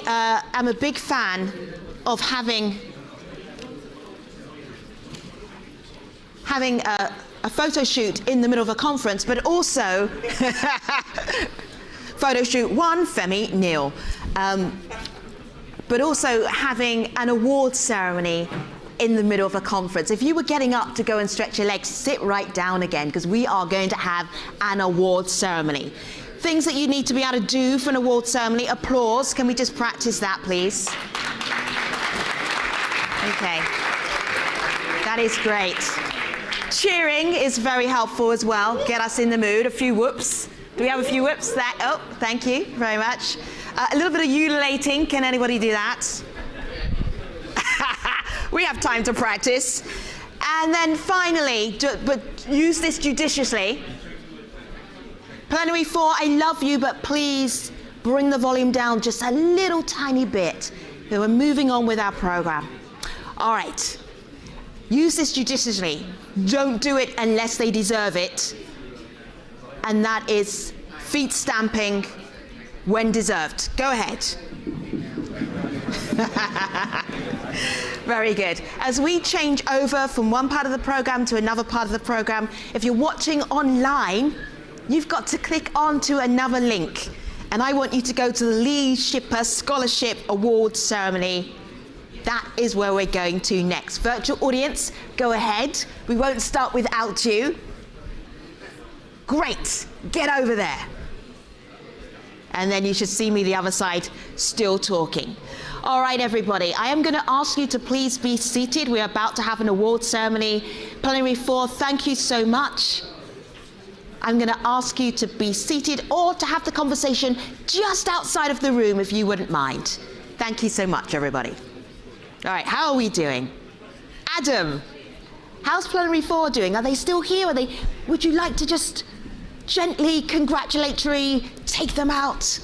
am a big fan of having a photo shoot in the middle of a conference, but also photo shoot one, Femi, Neil. But also having an awards ceremony in the middle of a conference. If you were getting up to go and stretch your legs, sit right down again, because we are going to have an awards ceremony. Things that you need to be able to do for an awards ceremony. Applause. Can we just practice that, please? Okay. That is great. Cheering is very helpful as well. Get us in the mood. A few whoops. Do we have a few whoops? Oh, thank you very much. A little bit of ululating. Can anybody do that? We have time to practice. And then finally, but use this judiciously. Plenary 4, I love you, but please bring the volume down just a little tiny bit. We're moving on with our program. All right. Use this judiciously. Don't do it unless they deserve it. And that is feet stamping when deserved. Go ahead. Very good. As we change over from one part of the program to another part of the program, if you're watching online, you've got to click onto another link. And I want you to go to the Lee Schipper Scholarship Awards Ceremony. That is where we're going to next. Virtual audience, go ahead. We won't start without you. Great. Get over there. And then you should see me the other side still talking. All right, everybody, I am going to ask you to please be seated. We're about to have an award ceremony. Plenary 4, thank you so much. I'm going to ask you to be seated or to have the conversation just outside of the room if you wouldn't mind. Thank you so much, everybody. All right, how are we doing? Adam, how's Plenary 4 doing? Are they still here? Would you like to just gently, congratulatory, take them out?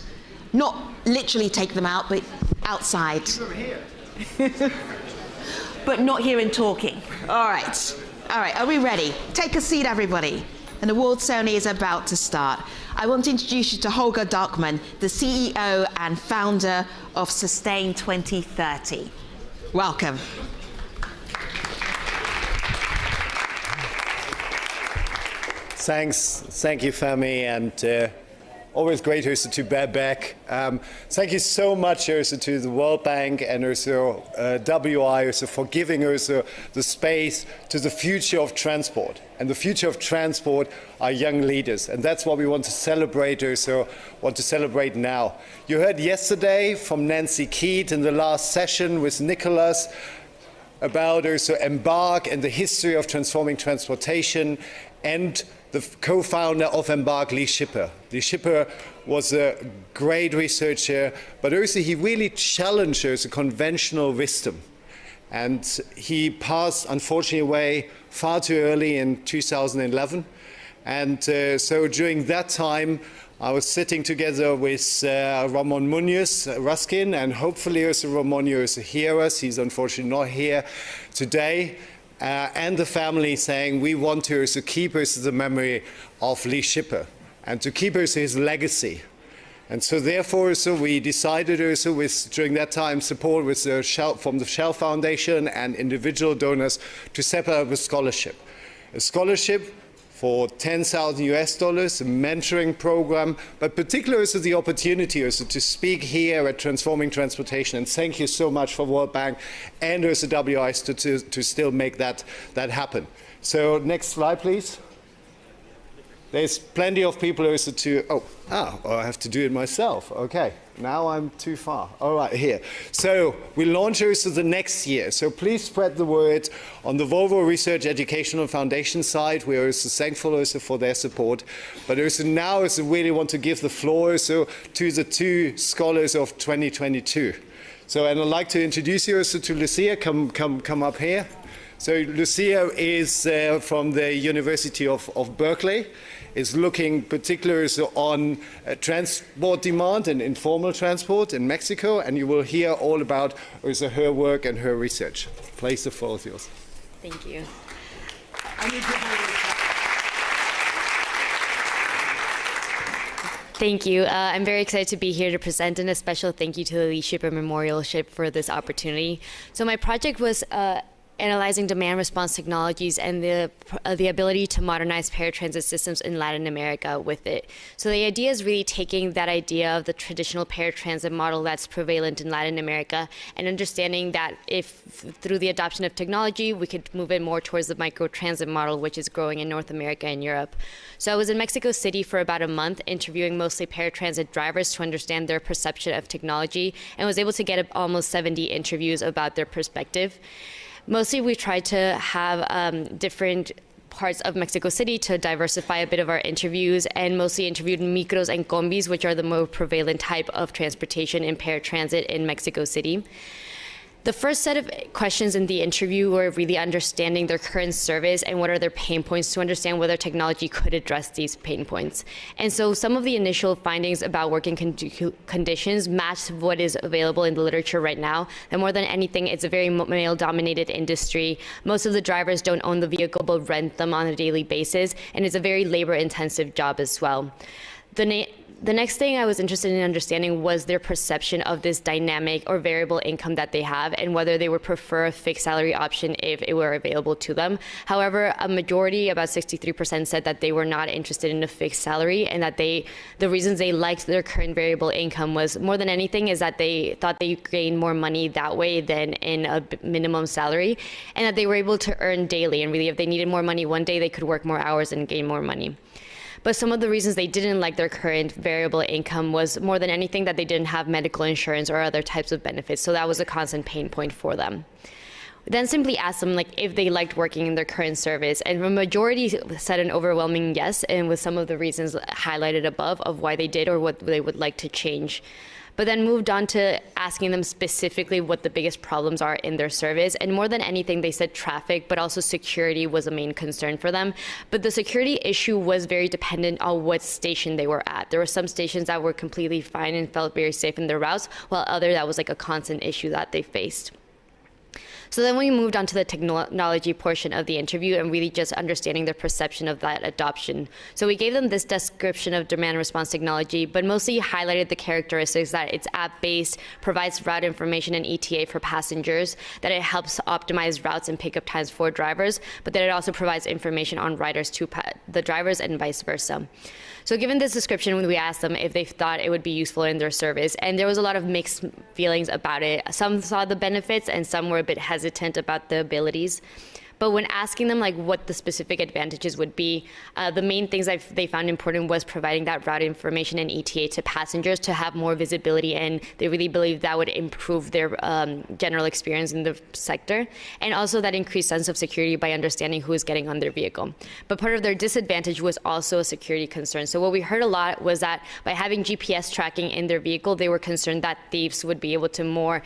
Not literally take them out, but outside. But not here and talking. All right. All right, are we ready? Take a seat, everybody. An award ceremony is about to start. I want to introduce you to Holger Darkman, the CEO and founder of Sustain 2030. Welcome. Thanks. Thank you, Femi, and always great also to be back. Thank you so much also to the World Bank and also WI also for giving us the space to the future of transport. And the future of transport are young leaders, and that's what we want to celebrate also, want to celebrate now. You heard yesterday from Nancy Keat in the last session with Nicholas about also Embark and the history of transforming transportation, and the co-founder of Embark, Lee Schipper. Lee Schipper was a great researcher, but also he really challenged us conventional wisdom. And he passed, unfortunately, away far too early in 2011. And so during that time, I was sitting together with Ramon Munoz Ruskin, and hopefully also Ramon will hear us. He's unfortunately not here today. And the family saying we want to also keep us the memory of Lee Schipper and to keep us his legacy. And so therefore also we decided also with during that time support with the from the Shell Foundation and individual donors to set up a scholarship. A scholarship for $10,000 US, a mentoring program, but particularly also the opportunity also to speak here at Transforming Transportation. And thank you so much for World Bank and also WIS to still make that happen. So next slide, please. There's plenty of people also to, I have to do it myself. Okay, now I'm too far. All right, here. So we launch also the next year. So please spread the word on the Volvo Research Educational Foundation side. We are also thankful also for their support. But also now also really want to give the floor also to the two scholars of 2022. So, and I'd like to introduce you also to Lucia. Come up here. So Lucia is from the University of Berkeley, is looking particularly on transport demand and informal transport in Mexico, and you will hear all about also her work and her research. Please, the floor is yours. Thank you. Thank you. I'm very excited to be here to present, and a special thank you to the Schipper Memorial Ship for this opportunity. So my project was analyzing demand response technologies and the ability to modernize paratransit systems in Latin America with it. So the idea is really taking that idea of the traditional paratransit model that's prevalent in Latin America and understanding that if through the adoption of technology, we could move it more towards the microtransit model, which is growing in North America and Europe. So I was in Mexico City for about a month, interviewing mostly paratransit drivers to understand their perception of technology, and was able to get almost 70 interviews about their perspective. Mostly we tried to have different parts of Mexico City to diversify a bit of our interviews, and mostly interviewed micros and combis, which are the more prevalent type of transportation in paratransit in Mexico City. The first set of questions in the interview were really understanding their current service and what are their pain points to understand whether technology could address these pain points. And so some of the initial findings about working conditions matched what is available in the literature right now. That more than anything, it's a very male-dominated industry. Most of the drivers don't own the vehicle but rent them on a daily basis, and it's a very labor-intensive job as well. The next thing I was interested in understanding was their perception of this dynamic or variable income that they have, and whether they would prefer a fixed salary option if it were available to them. However, a majority, about 63%, said that they were not interested in a fixed salary, and that the reasons they liked their current variable income was, more than anything, is that they thought they gained more money that way than in a minimum salary, and that they were able to earn daily, and really if they needed more money one day, they could work more hours and gain more money. But some of the reasons they didn't like their current variable income was, more than anything, that they didn't have medical insurance or other types of benefits. So that was a constant pain point for them. We then simply asked them if they liked working in their current service, and the majority said an overwhelming yes, and with some of the reasons highlighted above of why they did or what they would like to change. But then moved on to asking them specifically what the biggest problems are in their service. And more than anything, they said traffic, but also security was a main concern for them. But the security issue was very dependent on what station they were at. There were some stations that were completely fine and felt very safe in their routes, while others that was like a constant issue that they faced. So then we moved on to the technology portion of the interview and really just understanding their perception of that adoption. So we gave them this description of demand response technology, but mostly highlighted the characteristics that it's app-based, provides route information and ETA for passengers, that it helps optimize routes and pickup times for drivers, but that it also provides information on riders to the drivers and vice versa. So given this description, when we asked them if they thought it would be useful in their service, and there was a lot of mixed feelings about it. Some saw the benefits and some were a bit hesitant about the abilities. But when asking them what the specific advantages would be, the main things they found important was providing that route information and ETA to passengers to have more visibility, and they really believed that would improve their general experience in the sector, and also that increased sense of security by understanding who is getting on their vehicle. But part of their disadvantage was also a security concern. So what we heard a lot was that by having GPS tracking in their vehicle, they were concerned that thieves would be able to more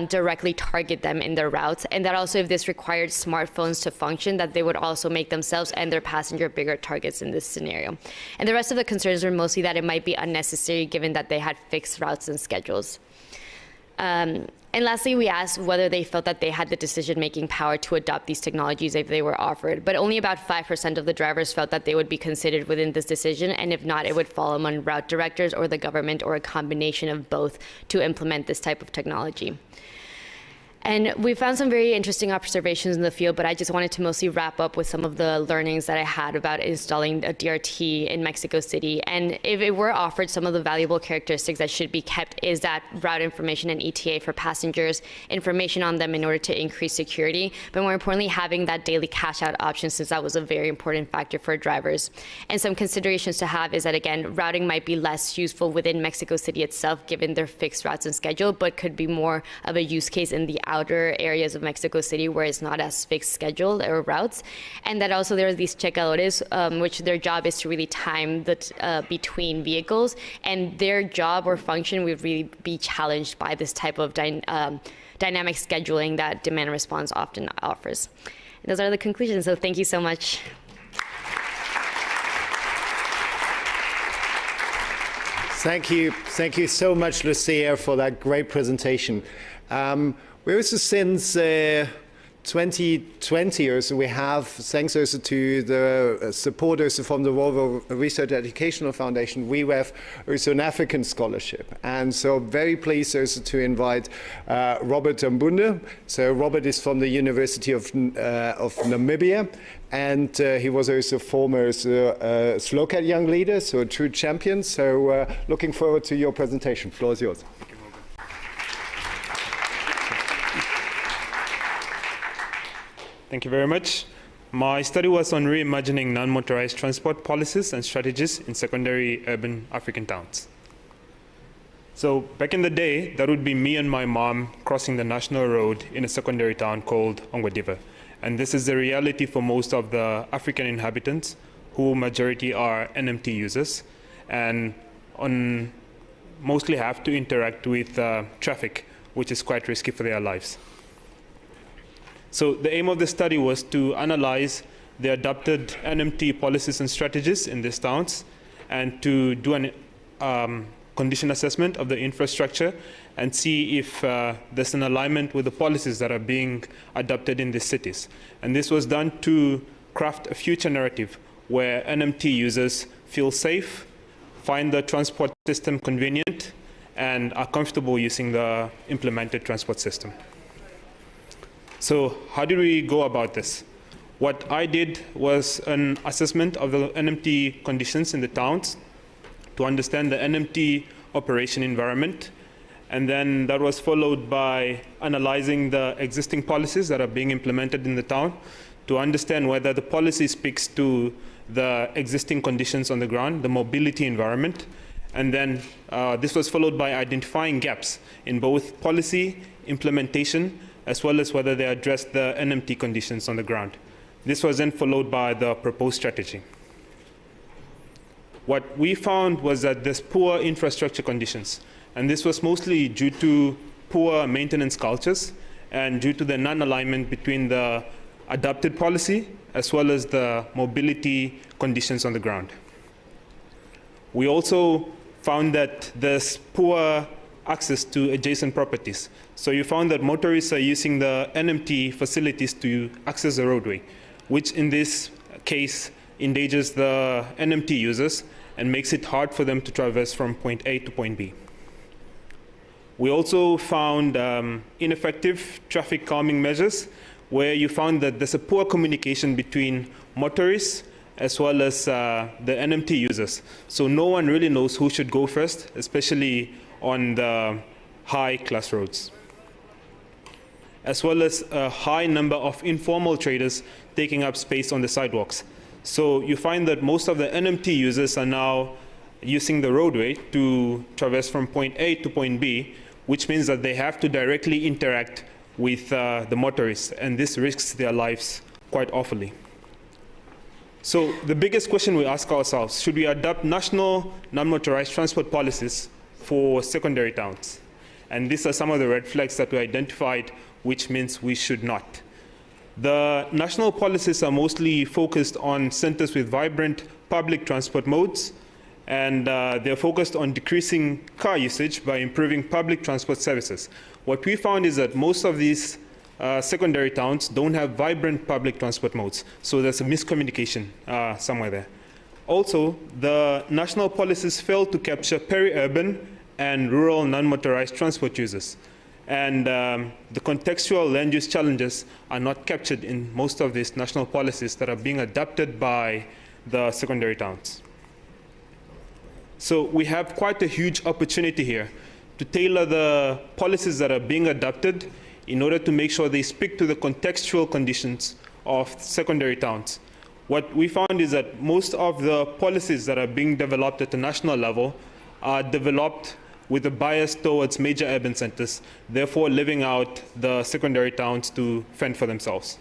directly target them in their routes, and that also if this required smartphones to function, that they would also make themselves and their passenger bigger targets in this scenario. And the rest of the concerns were mostly that it might be unnecessary given that they had fixed routes and schedules. And lastly, we asked whether they felt that they had the decision-making power to adopt these technologies if they were offered. But only about 5% of the drivers felt that they would be considered within this decision, and if not, it would fall among route directors or the government or a combination of both to implement this type of technology. And we found some very interesting observations in the field, but I just wanted to mostly wrap up with some of the learnings that I had about installing a DRT in Mexico City. And if it were offered, some of the valuable characteristics that should be kept is that route information and ETA for passengers, information on them in order to increase security, but more importantly, having that daily cash out option, since that was a very important factor for drivers. And some considerations to have is that, again, routing might be less useful within Mexico City itself, given their fixed routes and schedule, but could be more of a use case in the outer areas of Mexico City where it's not as fixed schedule or routes. And that also there are these checadores, which their job is to really time the between vehicles, and their job or function would really be challenged by this type of dynamic scheduling that demand response often offers. And those are the conclusions, so thank you so much. Thank you so much, Lucia, for that great presentation. We also sense 2020 also we have, thanks also to the support also from the Volvo Research Educational Foundation, we have also an African scholarship. And so very pleased also to invite Robert Mbunde. So Robert is from the University of Namibia, and he was also former Slokat young leader, so a true champion. So looking forward to your presentation. Floor is yours. Thank you very much. My study was on reimagining non-motorized transport policies and strategies in secondary urban African towns. So back in the day, that would be me and my mom crossing the national road in a secondary town called Ongwediva. And this is the reality for most of the African inhabitants, who majority are NMT users, and mostly have to interact with traffic, which is quite risky for their lives. So the aim of the study was to analyze the adopted NMT policies and strategies in these towns, and to do an condition assessment of the infrastructure and see if there's an alignment with the policies that are being adopted in these cities. And this was done to craft a future narrative where NMT users feel safe, find the transport system convenient, and are comfortable using the implemented transport system. So how did we go about this? What I did was an assessment of the NMT conditions in the towns to understand the NMT operation environment. And then that was followed by analyzing the existing policies that are being implemented in the town to understand whether the policy speaks to the existing conditions on the ground, the mobility environment. And then this was followed by identifying gaps in both policy, implementation, as well as whether they address the NMT conditions on the ground. This was then followed by the proposed strategy. What we found was that there's poor infrastructure conditions, and this was mostly due to poor maintenance cultures and due to the non-alignment between the adopted policy as well as the mobility conditions on the ground. We also found that there's poor access to adjacent properties. So you found that motorists are using the NMT facilities to access the roadway, which in this case endangers the NMT users and makes it hard for them to traverse from point A to point B. We also found ineffective traffic calming measures, where you found that there's a poor communication between motorists as well as the NMT users. So no one really knows who should go first, especially on the high-class roads, as well as a high number of informal traders taking up space on the sidewalks. So you find that most of the NMT users are now using the roadway to traverse from point A to point B, which means that they have to directly interact with the motorists, and this risks their lives quite awfully. So the biggest question we ask ourselves, should we adopt national non-motorized transport policies for secondary towns? And these are some of the red flags that we identified, which means we should not. The national policies are mostly focused on centers with vibrant public transport modes, and they're focused on decreasing car usage by improving public transport services. What we found is that most of these secondary towns don't have vibrant public transport modes, so there's a miscommunication somewhere there. Also, the national policies fail to capture peri-urban and rural non-motorized transport users. And the contextual land use challenges are not captured in most of these national policies that are being adopted by the secondary towns. So we have quite a huge opportunity here to tailor the policies that are being adopted in order to make sure they speak to the contextual conditions of secondary towns. What we found is that most of the policies that are being developed at the national level are developed with a bias towards major urban centers, therefore leaving out the secondary towns to fend for themselves.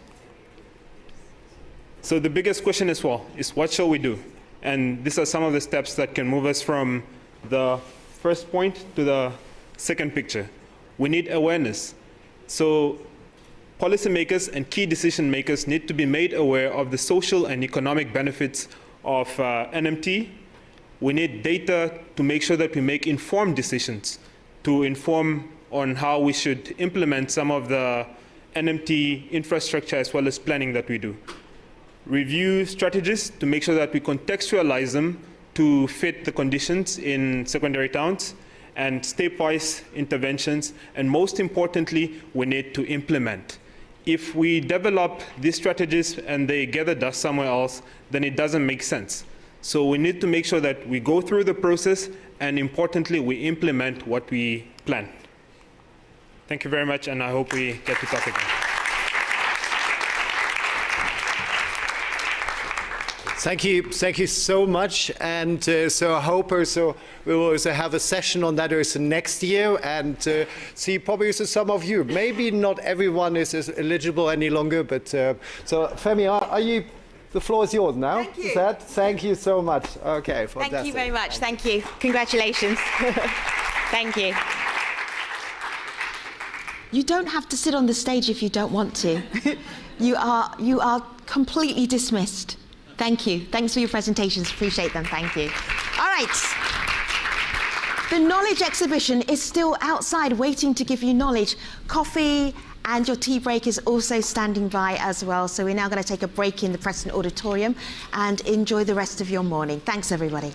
So the biggest question as well is, what shall we do? And these are some of the steps that can move us from the first point to the second picture. We need awareness. So policymakers and key decision makers need to be made aware of the social and economic benefits of NMT. We need data to make sure that we make informed decisions, to inform on how we should implement some of the NMT infrastructure as well as planning that we do. Review strategies to make sure that we contextualize them to fit the conditions in secondary towns, and stepwise interventions, and most importantly, we need to implement. If we develop these strategies and they gather dust somewhere else, then it doesn't make sense. So we need to make sure that we go through the process, and importantly, we implement what we plan. Thank you very much, and I hope we get to talk again. Thank you so much, and so I hope also we will also have a session on that also next year, and see probably also some of you. Maybe not everyone is eligible any longer, but so Femi, are you? The floor is yours now. Thank you. Is that? Thank you so much. Okay, fantastic. Thank you very much. Thank you. Congratulations. Thank you. You don't have to sit on the stage if you don't want to. You are completely dismissed. Thank you. Thanks for your presentations. Appreciate them. Thank you. All right. The knowledge exhibition is still outside waiting to give you knowledge. Coffee and your tea break is also standing by as well. So we're now going to take a break in the Preston Auditorium and enjoy the rest of your morning. Thanks, everybody.